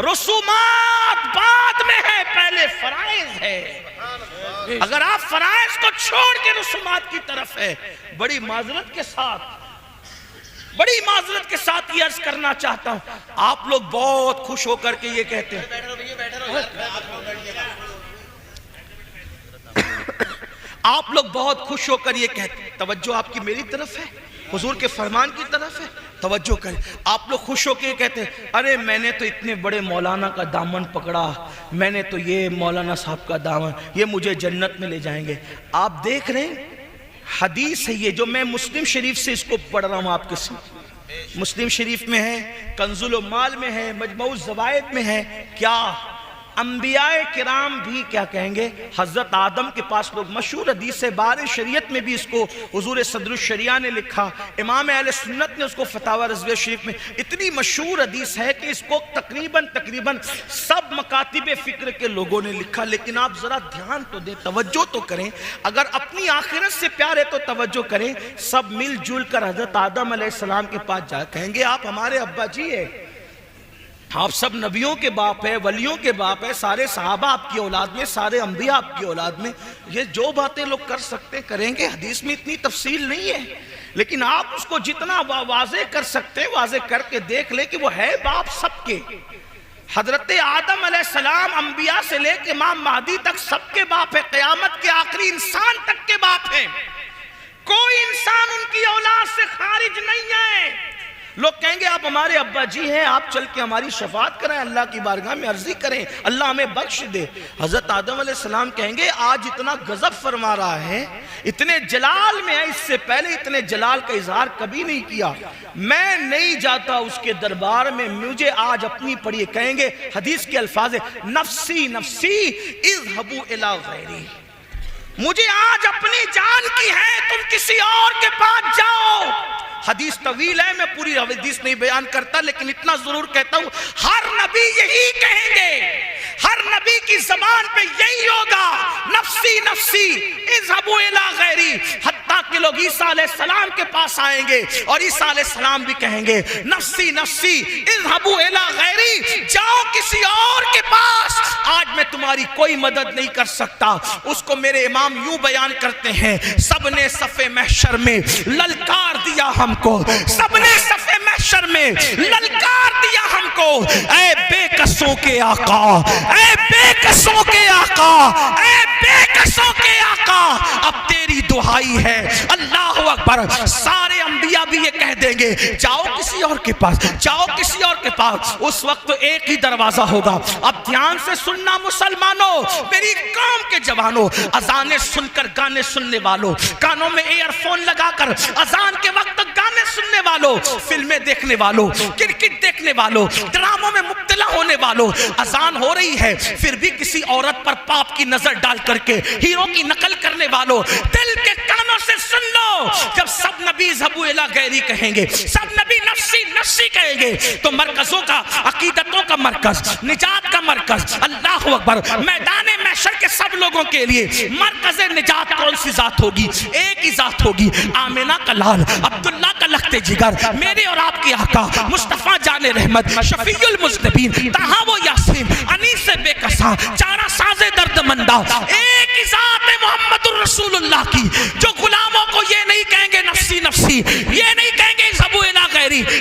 رسومات بعد میں ہے، پہلے فرائض ہے۔ اگر آپ فرائض کو چھوڑ کے رسومات کی طرف ہے، بڑی معذرت کے ساتھ یہ عرض کرنا چاہتا ہوں، آپ لوگ بہت خوش ہو کر کے یہ کہتے ہیں، آپ لوگ بہت خوش ہو کر یہ کہتے ہیں، توجہ آپ کی میری طرف ہے، حضور کے فرمان کی طرف ہے، توجہ کریں۔ آپ لوگ خوش ہو کے یہ کہتے ہیں ارے میں نے تو اتنے بڑے مولانا کا دامن پکڑا، میں نے تو یہ مولانا صاحب کا دامن، یہ مجھے جنت میں لے جائیں گے۔ آپ دیکھ رہے ہیں حدیث ہے یہ جو میں مسلم شریف سے اس کو پڑھ رہا ہوں آپ کے سامنے، مسلم شریف میں ہے، کنز المال میں ہے، مجموع الزوائد میں ہے۔ کیا انبیاء کرام بھی کیا کہیں گے؟ حضرت آدم کے پاس لوگ، مشہور حدیث ہے، بار شریعت میں بھی اس کو حضور صدر الشریعہ نے لکھا، امام اہل سنت نے اس کو فتاوی رضویہ شریف میں، اتنی مشہور حدیث ہے کہ اس کو تقریباً سب مکاتب فکر کے لوگوں نے لکھا۔ لیکن آپ ذرا دھیان تو دیں، توجہ تو کریں، اگر اپنی آخرت سے پیار ہے تو توجہ کریں۔ سب مل جل کر حضرت آدم علیہ السلام کے پاس جا کہیں گے آپ ہمارے ابا جی ہے، آپ سب نبیوں کے باپ ہیں، ولیوں کے باپ ہیں، سارے صحابہ آپ کی اولاد میں، سارے انبیاء آپ کی اولاد میں، یہ جو باتیں لوگ کر سکتے کریں گے۔ حدیث میں اتنی تفصیل نہیں ہے، لیکن آپ اس کو جتنا واضح کر سکتے ہیں واضح کر کے دیکھ لیں کہ وہ ہے باپ سب کے۔ حضرت آدم علیہ السلام انبیاء سے لے کے امام مہدی تک سب کے باپ ہے، قیامت کے آخری انسان تک کے باپ ہیں، کوئی انسان ان کی اولاد سے خارج نہیں ہے۔ لوگ کہیں گے آپ ہمارے ابا جی ہیں، آپ چل کے ہماری شفاعت کریں، اللہ کی بارگاہ میں عرضی کریں، اللہ ہمیں بخش دے۔ حضرت آدم علیہ السلام کہیں گے آج اتنا غضب فرما رہا ہے، اتنے جلال میں ہے، اس سے پہلے اتنے جلال کا اظہار کبھی نہیں کیا، میں نہیں جاتا اس کے دربار میں، مجھے آج اپنی پڑھیے، کہیں گے حدیث کے الفاظ ہے نفسی نفسی اذهبوا الی غیری، مجھے آج اپنی جان کی ہے، تم کسی اور کے پاس جاؤ۔ حدیث طویل ہے، میں پوری حدیث نہیں بیان کرتا، لیکن اتنا ضرور کہتا ہوں ہر نبی یہی کہیں گے، ہر نبی کی زبان پہ یہی ہوگا، نفسی نفسی اذهبوا الی غیری، حتیٰ کہ لوگ عیسیٰ علیہ السلام کے پاس آئیں گے اور عیسیٰ علیہ السلام بھی کہیں گے نفسی نفسی اذهبوا الی غیری، جاؤ کسی اور کے پاس، آج میں تمہاری کوئی مدد نہیں کر سکتا۔ اس کو میرے امام یوں بیان کرتے ہیں، سب نے صف محشر میں للکار دیا ہم کو، سب نے صف محشر میں للکار دیا ہم کو، اے بے قصوں کے آقا، اے بے قصوں کے آقا، اے بے قصوں کے آقا، اب تیری دعائی ہے، اللہ اکبر۔ سارے انبیاء بھی یہ کہہ دیں گے جاؤ کسی اور کے پاس، جاؤ کسی اور کے پاس، اس وقت ایک ہی دروازہ ہوگا۔ اب دھیان سے سننا مسلمانوں، میری قوم کے جوانوں، اذانیں سن کر گانے سننے والوں، کانوں میں ایئر فون لگا کر اذان کے وقت گانے سننے والوں، فلمیں دیکھنے والوں، کرکٹ دیکھنے والوں، ڈراموں میں مبتلا ہونے والوں، اذان ہو رہی ہے پھر بھی کسی عورت پر پاپ کی نظر ڈال کر کے ہیرو کی نقل کرنے والوں، دل کے کانوں سے سن لو، جب سب نبی اذهبوا الی غیری کہیں گے، سب نبی نفسی نفسی کہیں گے، تو مرکزوں کا، عقیدتوں کا مرکز، نجات کا مرکز، اللہ اکبر، میدان محشر کے سب لوگوں کے لیے مرکز نجات کون سی ذات ہوگی؟ ایک ہی ذات ہوگی، آمینہ کا لال، عبداللہ کا لخت جگر، میرے اور آپ کی آقا، مصطفیٰ جان رحمت، شفیع المذنبین، طٰہٰ و یاسین، انیس بے کساں، چارہ ساز درد مندہ، ایک ہی ذات ہے محمد الرسول اللہ کی، جو غلاموں کو یہ نہیں کہیں گے نفسی نفسی، یہ نہیں کہیں گے اذهبوا الی غیری،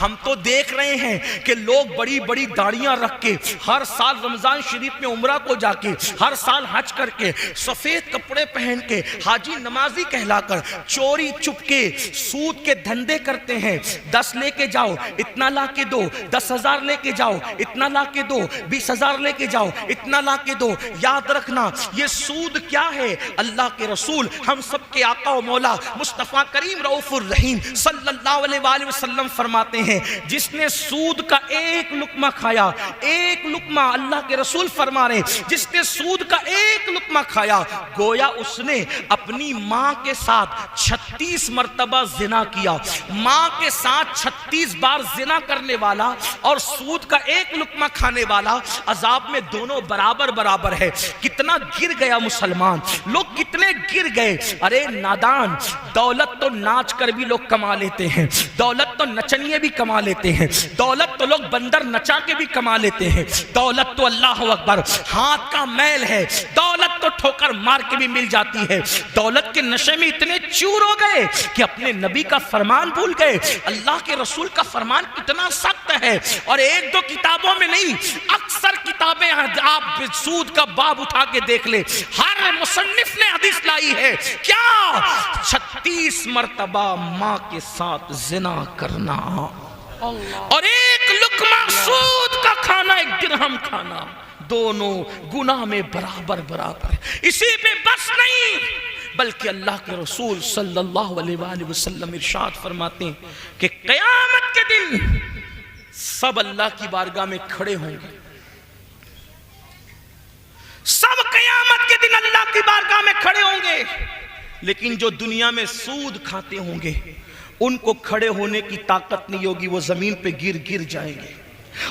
ہم تو دیکھ رہے ہیں کہ لوگ بڑی بڑی داڑیاں رکھ کے ہر سال رمضان شریف میں عمرہ کو جا کے، ہر سال حج کر کے، سفید کپڑے پہن کے، حاجی نمازی کہلا کر چوری چپ کے سود کے دھندے کرتے ہیں۔ 10 لے کے جاؤ اتنا لا کے دو، 10,000 لے کے جاؤ اتنا لا کے دو، 20,000 لے کے جاؤ اتنا لا کے دو۔ یاد رکھنا یہ سود کیا ہے؟ اللہ کے رسول ہم سب کے آقا و مولا مصطفیٰ کریم رؤوف الرحیم صلی اللہ علیہ وآلہ وسلم فرماتے ہیں جس نے سود کا ایک لقمہ کھایا، ایک لقمہ، اللہ کے رسول فرما رہے ہیں جس نے سود کا ایک لقمہ کھایا گویا اس نے اپنی ماں کے ساتھ 36 مرتبہ زنا کیا۔ ماں کے ساتھ 36 بار زنا کرنے والا اور سود کا ایک لقمہ کھانے والا عذاب میں دونوں برابر برابر ہے۔ کتنا گر گیا مسلمان، لوگ کتنے گر گئے۔ ارے نادان، دولت تو ناچ کر بھی لوگ کما لیتے ہیں، دولت تو نچنیے بھی کما لیتے ہیں، دولت تو لوگ بندر نچا کے بھی کما لیتے ہیں، دولت تو اللہ اکبر ہاتھ کا میل ہے، دولت تو ٹھوکر مار کے بھی مل جاتی ہے۔ دولت کے نشے میں اتنے چور ہو گئے کہ اپنے نبی کا فرمان بھول گئے۔ اللہ کے رسول کا فرمان کتنا سخت ہے، اور ایک دو کتابوں میں نہیں، اکثر کتابیں آپ سود کا باب اٹھا کے دیکھ لے، ہر مصنف نے حدیث لائی ہے کیا؟ 36 مرتبہ ماں کے ساتھ زنا کرنا اور ایک لقمہ سود کا کھانا، ایک درہم کھانا، دونوں گناہ میں برابر برابر ہے۔ اسی پہ بس نہیں بلکہ اللہ کے رسول صلی اللہ علیہ وآلہ وسلم ارشاد فرماتے ہیں کہ قیامت کے دن سب اللہ کی بارگاہ میں کھڑے ہوں گے، سب قیامت کے دن اللہ کی بارگاہ میں کھڑے ہوں گے، لیکن جو دنیا میں سود کھاتے ہوں گے ان کو کھڑے ہونے کی طاقت نہیں ہوگی، وہ زمین پہ گر جائیں گے،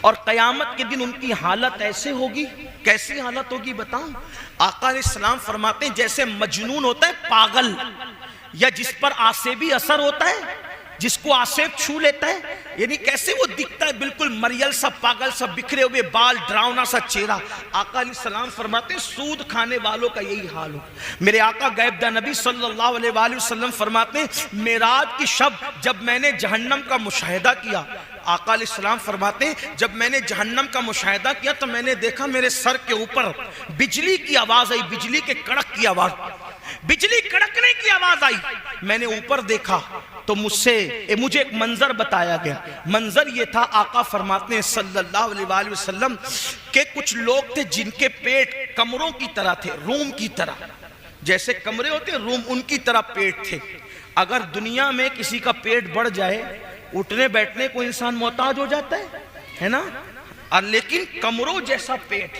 اور قیامت کے دن ان کی حالت ایسے ہوگی۔ کیسی حالت ہوگی بتاؤں؟ آقا علیہ السلام فرماتے ہیں جیسے مجنون ہوتا ہے پاگل، یا جس پر آسیبی اثر ہوتا ہے، جس کو آسیب چھو لیتا ہے، یعنی کیسے وہ دکھتا ہے، بالکل مریل سا، پاگل سا، بکھرے ہوئے بال، ڈراؤنا سا چہرہ۔ آقا علیہ السلام فرماتے ہیں سود کھانے والوں کا یہی حال ہو۔ میرے آقا غیب دہ نبی صلی اللہ علیہ وآلہ وسلم فرماتے ہیں معراج کی شب جب میں نے جہنم کا مشاہدہ کیا، آقا علیہ السلام فرماتے ہیں جب میں نے جہنم کا مشاہدہ کیا تو میں نے دیکھا میرے سر کے اوپر بجلی کی آواز آئی، بجلی کے کڑک کی آواز، بجلی کڑکنے کی آواز آئی۔ میں نے اوپر دیکھا تو مجھے ایک منظر بتایا گیا۔ منظر یہ تھا، آقا فرماتے ہیں صلی اللہ علیہ وآلہ وسلم کہ کچھ لوگ تھے جن کے پیٹ کمروں کی طرح تھے، روم کی طرح، جیسے کمرے ہوتے ہیں روم، ان کی طرح پیٹ تھے۔ اگر دنیا میں کسی کا پیٹ بڑھ جائے، اٹھنے بیٹھنے کو انسان محتاج ہو جاتا ہے نا، اور لیکن کمروں جیسا پیٹ۔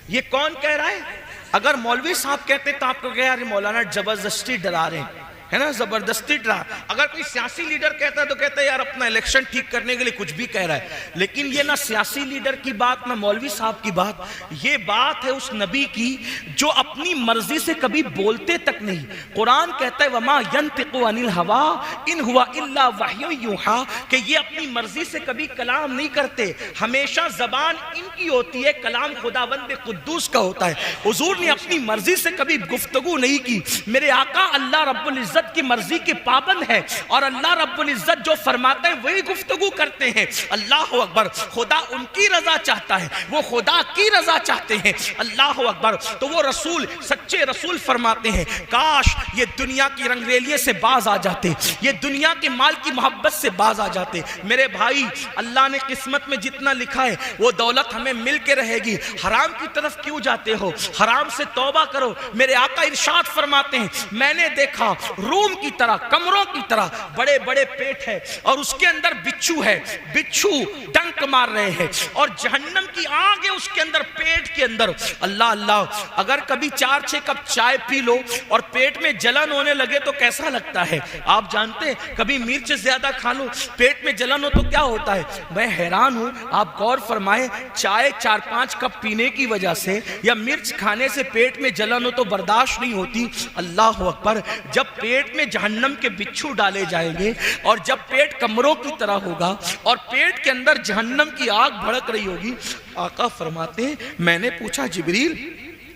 یہ کون کہہ رہا ہے؟ اگر مولوی صاحب کہتے تو آپ کو کہا یار مولانا زبردستی ڈرا رہے ہیں، ہے نا، زبردستی ڈرا۔ اگر کوئی سیاسی لیڈر کہتا ہے تو کہتا ہے یار اپنا الیکشن ٹھیک کرنے کے لیے کچھ بھی کہہ رہا ہے۔ لیکن یہ نہ سیاسی لیڈر کی بات، نہ مولوی صاحب کی بات، یہ بات ہے اس نبی کی جو اپنی مرضی سے کبھی بولتے تک نہیں۔ قرآن کہتا ہے وَمَا يَنْتِقُ عَنِ الْهَوَىٰ إِنْ هُوَ إِلَّا وَحْيٌ يُوحَىٰ، کہ یہ اپنی مرضی سے کبھی کلام نہیں کرتے، ہمیشہ زبان ان کی ہوتی ہے، کلام خداوند قدوس کا ہوتا ہے۔ حضور نے اپنی مرضی سے کبھی گفتگو نہیں کی۔ میرے آقا اللہ رب العزت کی مرضی کے پابند ہے، اور اللہ رب العزت جو فرماتا ہے وہی گفتگو کرتے ہیں۔ اللہ اکبر، خدا ان کی رضا چاہتا ہے، وہ خدا کی رضا چاہتے ہیں۔ اللہ اکبر، تو وہ رسول، سچے رسول فرماتے ہیں کاش یہ دنیا کی رنگریلیے سے باز آ جاتے، یہ دنیا کے مال کی محبت سے باز آ جاتے۔ میرے بھائی، اللہ نے قسمت میں جتنا لکھا ہے وہ دولت ہمیں مل کے رہے گی، حرام کی طرف کیوں جاتے ہو؟ حرام سے توبہ کرو۔ میرے آقا ارشاد فرماتے ہیں میں نے دیکھا روم کی طرح، کمروں کی طرح بڑے بڑے پیٹ ہے، اور اس کے اندر بچھو ہے، بچھو ڈنک مار رہے ہیں، اور جہنم کی آگ ہے اس کے اندر، پیٹ کے اندر۔ اللہ اللہ، اگر کبھی 4-6 کپ چائے پی لو اور پیٹ میں جلن ہونے لگے تو کیسا لگتا ہے؟ آپ جانتے ہیں کبھی مرچ زیادہ کھا لو پیٹ میں جلن ہو تو کیا ہوتا ہے؟ میں حیران ہوں، آپ غور فرمائیں، چائے 4-5 کپ پینے کی وجہ سے یا مرچ کھانے سے پیٹ میں جلن ہو تو برداشت نہیں ہوتی۔ اللہ اکبر، جب پیٹ میں جہنم کے بچھو ڈالے جائیں گے اور جب پیٹ کمروں کی طرح ہوگا اور پیٹ کے اندر جہنم کی آگ بھڑک رہی ہوگی، آقا فرماتے ہیں میں نے پوچھا جبریل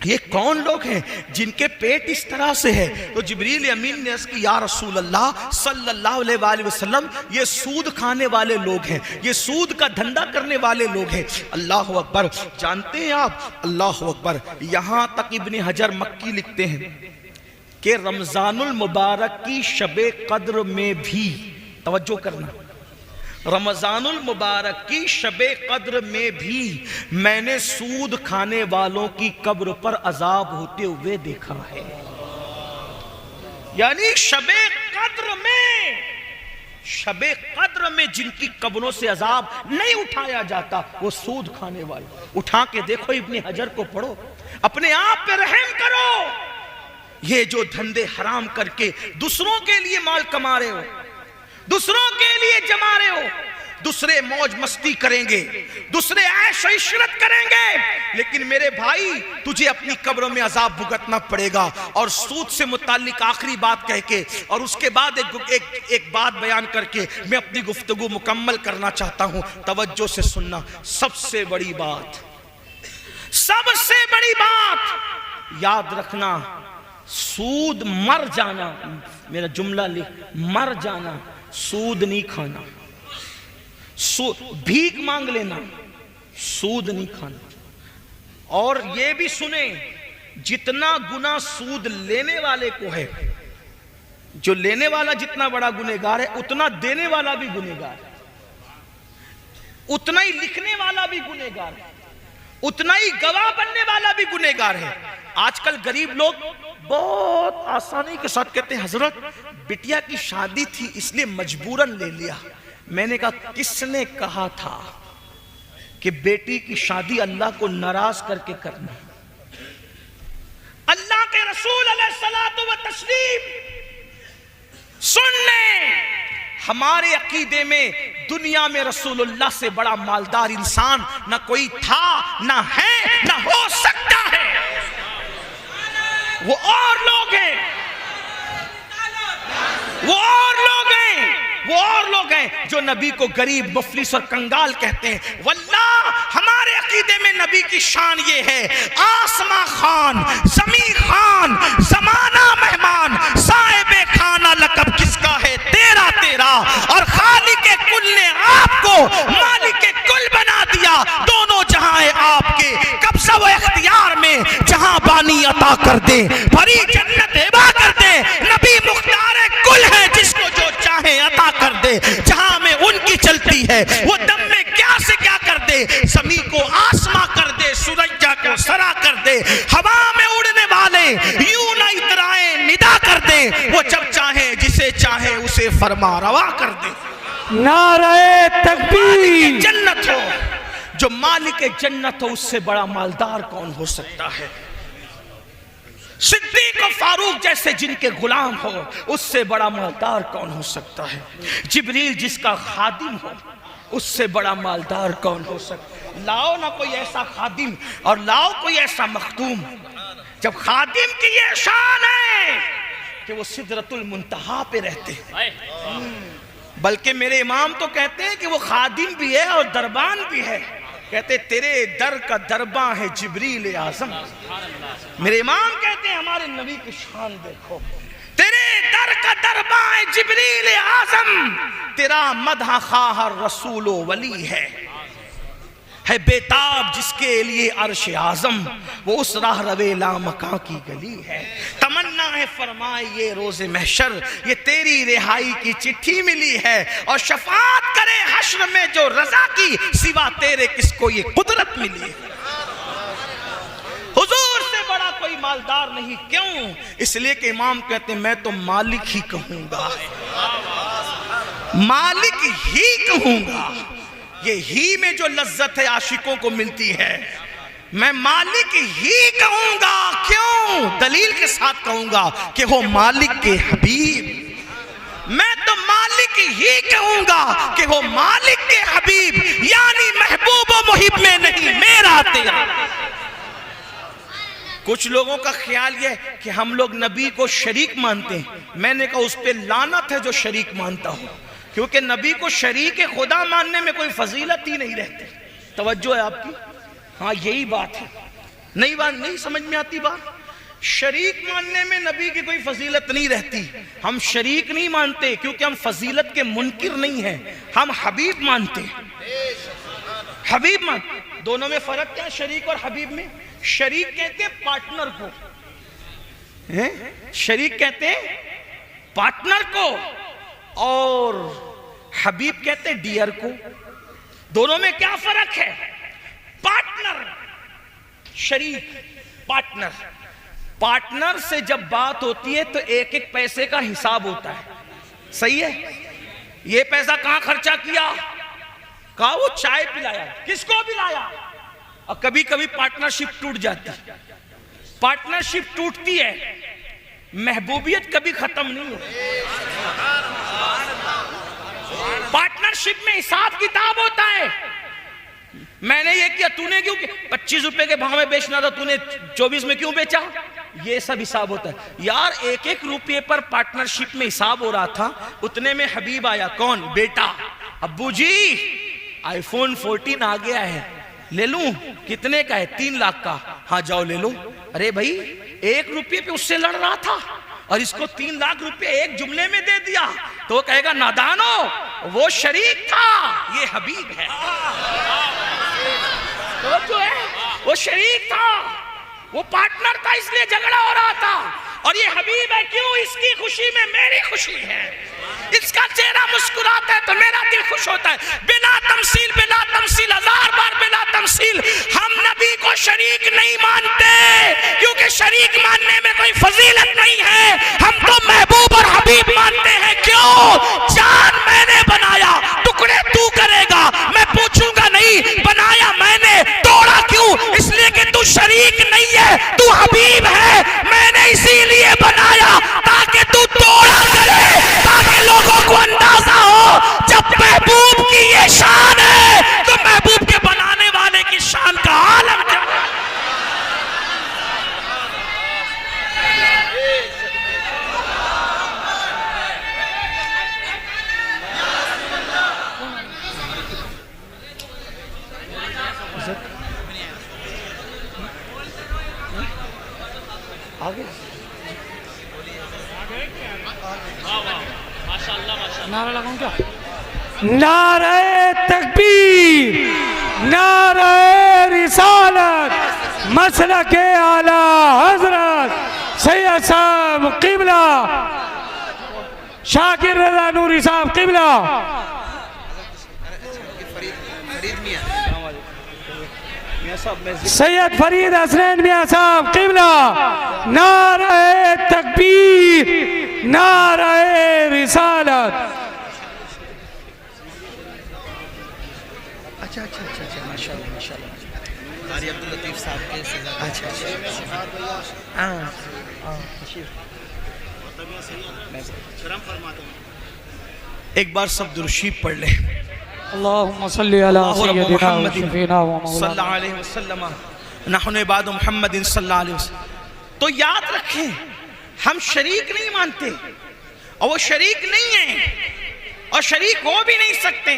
یہ کون لوگ ہیں جن کے پیٹ اس طرح سے ہے؟ تو جبریل امین نے عرض کی یا رسول اللہ صلی اللہ علیہ وآلہ وسلم یہ سود کھانے والے لوگ ہیں، یہ سود کا دھندا کرنے والے لوگ ہیں۔ اللہ اکبر، جانتے ہیں آپ، اللہ اکبر، یہاں تک ابن حجر مکی لکھتے ہیں کہ رمضان المبارک کی شب قدر میں بھی، توجہ کرنا، رمضان المبارک کی شب قدر میں بھی میں نے سود کھانے والوں کی قبر پر عذاب ہوتے ہوئے دیکھا ہے۔ یعنی شب قدر میں جن کی قبروں سے عذاب نہیں اٹھایا جاتا وہ سود کھانے والے۔ اٹھا کے دیکھو ابن حجر کو پڑھو، اپنے آپ پہ رحم کرو۔ یہ جو دھندے حرام کر کے دوسروں کے لیے مال کما رہے ہو، دوسروں کے لیے جما رہے ہو، دوسرے موج مستی کریں گے، دوسرے عیش و عشرت کریں گے، لیکن میرے بھائی تجھے اپنی قبروں میں عذاب بھگتنا پڑے گا۔ اور سود سے متعلق آخری بات کہہ کے اور اس کے بعد ایک بات بیان کر کے میں اپنی گفتگو مکمل کرنا چاہتا ہوں، توجہ سے سننا۔ سب سے بڑی بات یاد رکھنا، سود مر جانا، میرا جملہ لکھ، مر جانا، سود نہیں کھانا، بھیک مانگ لینا، سود نہیں کھانا۔ اور یہ بھی سنیں، جتنا گناہ سود لینے والے کو ہے، جو لینے والا جتنا بڑا گنہگار ہے اتنا دینے والا بھی گنہگار ہے، اتنا ہی لکھنے والا بھی گنہگار ہے، اتنا ہی گواہ بننے والا بھی گنہگار ہے۔ آج کل غریب لوگ بہت آسانی کے ساتھ کہتے ہیں حضرت بٹیا کی شادی تھی اس لیے مجبوراً لے لیا۔ میں نے کہا کس نے کہا تھا کہ بیٹی کی شادی اللہ کو ناراض کر کے کرنا؟ اللہ کے رسول علیہ الصلوۃ والتسلیم سن لیں، ہمارے عقیدے میں دنیا میں رسول اللہ سے بڑا مالدار انسان نہ کوئی تھا، نہ ہے، نہ ہو سکتا ہے۔ وہ اور لوگ ہیں، وہ اور لوگ ہیں جو نبی کو غریب، مفلس اور کنگال کہتے ہیں۔ واللہ ہمارے عقیدے میں نبی کی شان یہ ہے، آسماں خان، زمین خان، زمانہ مہمان، صاحب خانہ لقب کس کا ہے؟ تیرا تیرا۔ اور خالق کل نے آپ کو مالک کل بنا دیا، دونوں جہاں ہیں آپ کے قبضہ و اختیار میں، جہاں بانی عطا کر دے، بھری جنت ہبا کر دے۔ نبی مختار کل ہے، جس کو جو چاہے عطا کر دے، جہاں میں ان کی چلتی ہے وہ دم میں کیا سے کیا کر دے، زمین کو آسماں کر دے، سورجہ کو سرا کر دے، ہوا میں اڑنے والے یوں نہ اترائے ندا کر دے، وہ جب چاہے جسے چاہے اسے فرما روا کر دے۔ نعرہ تکبیر! جنت ہو، جو مالک جنت ہو، اس سے بڑا مالدار کون ہو سکتا ہے؟ صدیق و فاروق جیسے جن کے غلام ہو، اس سے بڑا مالدار کون ہو سکتا ہے؟ جبریل جس کا خادم ہو، اس سے بڑا مالدار کون ہو سکتا ہے؟ لاؤ نہ کوئی ایسا خادم اور لاؤ کوئی ایسا مخدوم۔ جب خادم کی یہ شان ہے کہ وہ سدرۃ المنتہا پہ رہتے ہیں، بلکہ میرے امام تو کہتے ہیں کہ وہ خادم بھی ہے اور دربان بھی ہے، کہتے تیرے در کا درباں ہے جبریل اعظم۔ میرے امام کہتے ہیں ہمارے نبی کی شان دیکھو، تیرے در کا درباں ہے جبریل اعظم، تیرا مدح خواہ رسول و ولی ہے بیتاب جس کے لیے عرش اعظم، وہ اس راہ روے لامکاں کی گلی ہے۔ تمنا ہے فرمائے یہ روز محشر، یہ تیری رہائی کی چٹھی ملی ہے، اور شفاعت کرے حشر میں جو رضا کی، سوا تیرے کس کو یہ قدرت ملی ہے۔ حضور سے بڑا کوئی مالدار نہیں، کیوں؟ اس لیے کہ امام کہتے ہیں میں تو مالک ہی کہوں گا، مالک ہی کہوں گا۔ یہ ہی میں جو لذت ہے عاشقوں کو ملتی ہے، میں مالک ہی کہوں گا۔ کیوں؟ دلیل کے ساتھ کہوں گا کہ وہ مالک کے حبیب، میں تو مالک ہی کہوں گا کہ وہ مالک کے حبیب، یعنی محبوب و محب میں نہیں، میرا تیرا۔ کچھ لوگوں کا خیال یہ ہے کہ ہم لوگ نبی کو شریک مانتے ہیں، میں نے کہا اس پہ لعنت ہے جو شریک مانتا ہو، کیونکہ نبی کو شریک خدا ماننے میں کوئی فضیلت ہی نہیں رہتی۔ توجہ ہے آپ کی؟ ہاں یہی بات ہے، نہیں سمجھ میں آتی بات؟ شریک ماننے میں نبی کی کوئی فضیلت نہیں رہتی. ہم شریک نہیں مانتے کیونکہ ہم فضیلت کے منکر نہیں ہیں, ہم حبیب مانتے ہیں. حبیب دونوں میں فرق کیا ہے شریک اور حبیب میں؟ شریک کہتے ہیں پارٹنر کو, شریک کہتے ہیں پارٹنر کو, اور حبیب کہتے ہیں ڈیئر کو. دونوں میں کیا فرق ہے؟ پارٹنر, شریک, پارٹنر. پارٹنر سے جب بات ہوتی ہے تو ایک ایک پیسے کا حساب ہوتا ہے, صحیح ہے؟ یہ پیسہ کہاں خرچہ کیا؟ کہا وہ چائے پلایا, کس کو پلایا؟ اور کبھی کبھی پارٹنرشپ ٹوٹ جاتی, پارٹنرشپ ٹوٹتی ہے, محبوبیت کبھی ختم نہیں ہوتی. پارٹنرشپ میں حساب کتاب ہوتا ہے. میں نے یہ کیا, تو نے کیوں کیا, 25 روپے کے بھاؤ میں بیچنا تھا, تو نے 24 میں کیوں بیچا؟ یہ سب حساب ہوتا ہے. یار ایک ایک روپے پر پارٹنرشپ میں حساب ہو رہا تھا, اتنے میں حبیب آیا. کون؟ بیٹا. ابو جی آئی فون 14 آ گیا ہے, لے لوں؟ کتنے کا ہے؟ 3 لاکھ کا. ہاں جاؤ لے لو. ارے بھائی 1 روپے پہ اس سے لڑ رہا تھا اور اس کو 3 لاکھ روپے ایک جملے میں دے دیا, تو وہ کہے گا نادانو, وہ شریک تھا, یہ حبیب ہے. تو جو ہے وہ شریک تھا, وہ پارٹنر تھا, اس لیے جھگڑا ہو رہا تھا. اور یہ حبیب ہے, کیوں؟ اس کی خوشی میں میری خوشی ہے, اس کا چہرہ مسکراتا ہے تو میرا دل خوش ہوتا ہے. بلا تمثیل, بلا تمثیل, 1000 بار بلا تمثیل, ہم نبی کو شریک نہیں مانتے کیونکہ شریک ماننے میں کوئی فضیلت نہیں ہے. ہم تو محبوب اور حبیب مانتے ہیں. کیوں؟ جان میں نے بنایا, ٹکڑے تو کرے گا, میں پوچھوں گا نہیں بنایا میں نے, توڑا کیوں؟ اس لیے کہ تو شریک نہیں ہے, تو حبیب ہے. میں نے اسی لیے بنایا تاکہ تو توڑا کرے, تاکہ لوگوں کو اندازہ ہو جب محبوب کی یہ شان ہے تو محبوب کے بنانے والے کی شان کا عالم کیا ہے. آگے نعرہ لگاؤں کیا؟ نعرہ تکبیر, نعرہ رسالت, مسلک اعلی حضرت سید صاحب قبلہ, شاکر رضا نوری صاحب قبلہ. سید فرید حسنین میاں صاحب قبلہ. نعرہ تکبیر, نعرہ رسالت. اچھا ماشاءاللہ ماشاءاللہ. قاری عبداللطیف صاحب کے سزا. اچھا ایک بار سب درود شریف پڑھ لیں. اللہم صلی علی سیدنا و شفینا و صلی اللہ مولانا. علیہ وسلم, نحن عباد محمد صلی اللہ علیہ وسلم. تو یاد رکھیں ہم شریک نہیں مانتے, اور وہ شریک نہیں ہیں, اور شریک ہو بھی نہیں سکتے,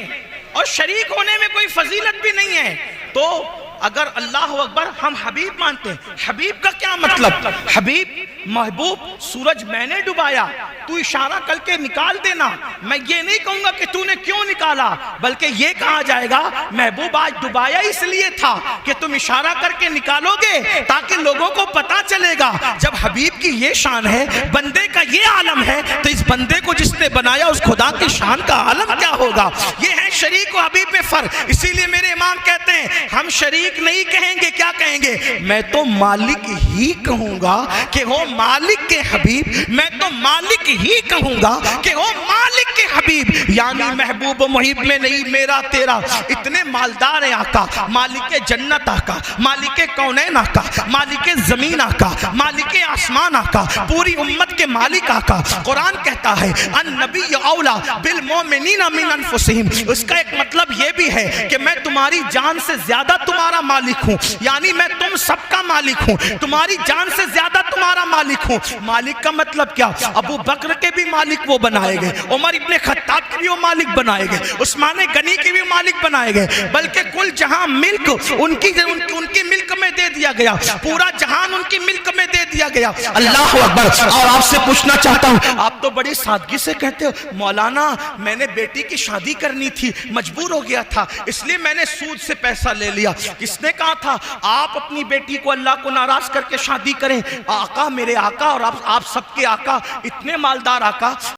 اور شریک ہونے میں کوئی فضیلت بھی نہیں ہے. تو اگر اللہ اکبر ہم حبیب مانتے ہیں. حبیب کا کیا مطلب؟ حبیب محبوب. سورج میں نے ڈبایا, تو اشارہ کر کے نکال دینا. میں یہ نہیں کہوں گا کہ تو نے کیوں نکالا, بلکہ یہ کہا جائے گا محبوب آج ڈبایا اس لیے تھا کہ تم اشارہ کر کے نکالو گے تاکہ لوگوں کو پتا چلے گا. جب حبیب کی یہ شان ہے, بندے کا یہ عالم ہے, تو اس بندے کو جس نے بنایا اس خدا کی شان کا عالم کیا ہوگا. یہ ہے شریک و حبیب میں فرق. اسی لیے میرے امام کہتے ہیں ہم شریک نہیں کہیں گے, کیا کہیں گے؟ میں تو مالک ہی کہوں گا کہ وہ مالک کے حبیب. میں تو مالک ہی کہوں گا کہ وہ مالک کے حبیب. یعنی محبوب و محب میں نہیں میرا تیرا. اتنے مالدار ہیں آقا, مالک جنت آقا, مالک کونین آقا, مالک زمین آقا, مالک آسمان آقا, پوری امت کے مالک آقا. قرآن کہتا ہے النبی اولا بالمومنین من انفسہم. اس کا ایک مطلب یہ یہ بھی ہے کہ میں تمہاری جان سے زیادہ تمہارا مالک ہوں، یعنی میں تم سب کا مالک ہوں، تمہاری جان سے زیادہ تمہارا مالک ہوں۔ مالک کا مطلب کیا؟ ابو بکر کے بھی مالک وہ بنائے گئے، عمر ابن خطاب کے بھی وہ مالک بنائے گئے، عثمان غنی کے بھی مالک بنائے گئے، بلکہ کل جہاں ملک ان کی ملک میں دے دیا گیا، پورا جہان ان کی ملک میں دے دیا گیا۔ اللہ اکبر۔ اور آپ سے پوچھنا چاہتا ہوں، آپ تو بڑی سادگی سے کہتے ہو مولانا میں نے بیٹی کی شادی کرنی تھی، مجبور ہو گیا تھا، اس لیے میں نے سود سے پیسہ لے لیا۔ کس نے کہا تھا آپ اپنی بیٹی کو اللہ کو ناراض کر کے شادی کریں؟ آقا، میرے آقا اور آپ سب کے آقا، اتنے مالدار آقا